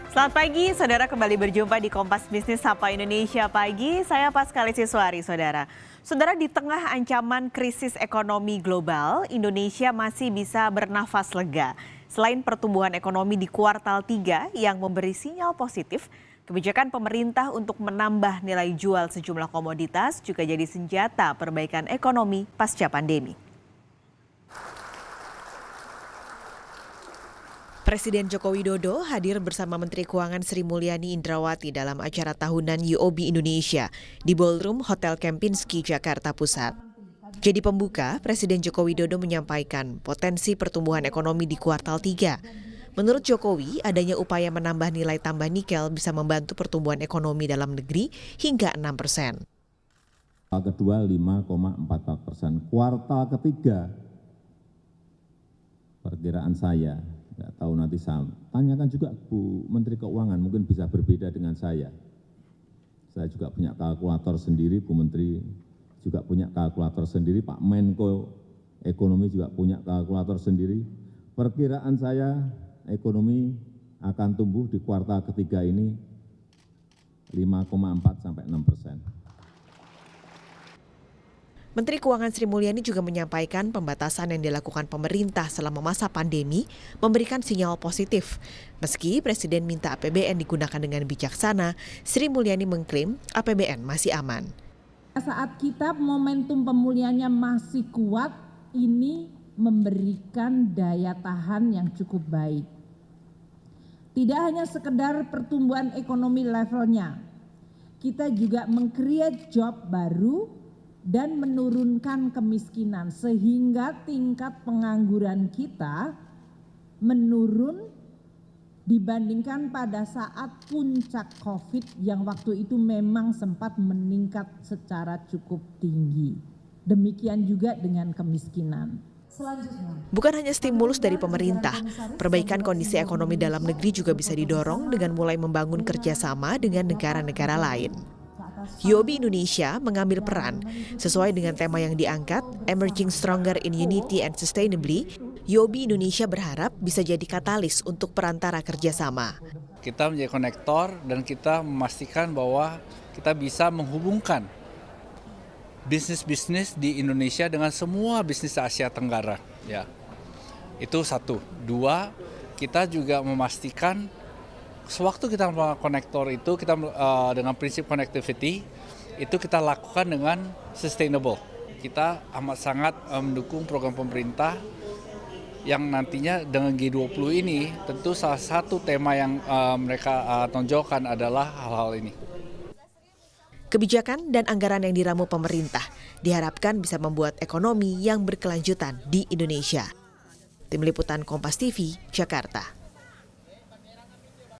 Selamat pagi, saudara, kembali berjumpa di Kompas Bisnis Sapa Indonesia Pagi. Saya Paskali Siswari, saudara. Saudara, di tengah ancaman krisis ekonomi global, Indonesia masih bisa bernafas lega. Selain pertumbuhan ekonomi di kuartal 3 yang memberi sinyal positif, kebijakan pemerintah untuk menambah nilai jual sejumlah komoditas juga jadi senjata perbaikan ekonomi pasca pandemi. Presiden Joko Widodo hadir bersama Menteri Keuangan Sri Mulyani Indrawati dalam acara tahunan UOB Indonesia di Ballroom Hotel Kempinski, Jakarta Pusat. Jadi pembuka, Presiden Joko Widodo menyampaikan potensi pertumbuhan ekonomi di kuartal 3. Menurut Jokowi, adanya upaya menambah nilai tambah nikel bisa membantu pertumbuhan ekonomi dalam negeri hingga 6%. Kuartal kedua 5,44%. Kuartal ketiga, perkiraan saya, nggak tahu nanti saya tanyakan juga Bu Menteri Keuangan, mungkin bisa berbeda dengan saya. Saya juga punya kalkulator sendiri, Bu Menteri juga punya kalkulator sendiri, Pak Menko Ekonomi juga punya kalkulator sendiri. Perkiraan saya ekonomi akan tumbuh di kuartal ketiga ini 5,4 sampai 6%. Menteri Keuangan Sri Mulyani juga menyampaikan pembatasan yang dilakukan pemerintah selama masa pandemi memberikan sinyal positif. Meski Presiden minta APBN digunakan dengan bijaksana, Sri Mulyani mengklaim APBN masih aman. Saat kita momentum pemulihannya masih kuat, ini memberikan daya tahan yang cukup baik. Tidak hanya sekedar pertumbuhan ekonomi levelnya, kita juga meng-create job baru dan menurunkan kemiskinan sehingga tingkat pengangguran kita menurun dibandingkan pada saat puncak COVID yang waktu itu memang sempat meningkat secara cukup tinggi. Demikian juga dengan kemiskinan. Bukan hanya stimulus dari pemerintah, perbaikan kondisi ekonomi dalam negeri juga bisa didorong dengan mulai membangun kerjasama dengan negara-negara lain. UOB Indonesia mengambil peran sesuai dengan tema yang diangkat, Emerging Stronger in Unity and Sustainably. UOB Indonesia berharap bisa jadi katalis untuk perantara kerjasama. Kita menjadi konektor dan kita memastikan bahwa kita bisa menghubungkan bisnis-bisnis di Indonesia dengan semua bisnis Asia Tenggara. Ya, itu satu. Dua, kita juga memastikan sewaktu kita melakukan konektor itu, kita dengan prinsip connectivity, itu kita lakukan dengan sustainable. Kita amat sangat mendukung program pemerintah yang nantinya dengan G20 ini, tentu salah satu tema yang mereka tonjolkan adalah hal-hal ini. Kebijakan dan anggaran yang diramu pemerintah diharapkan bisa membuat ekonomi yang berkelanjutan di Indonesia. Tim Liputan Kompas TV, Jakarta.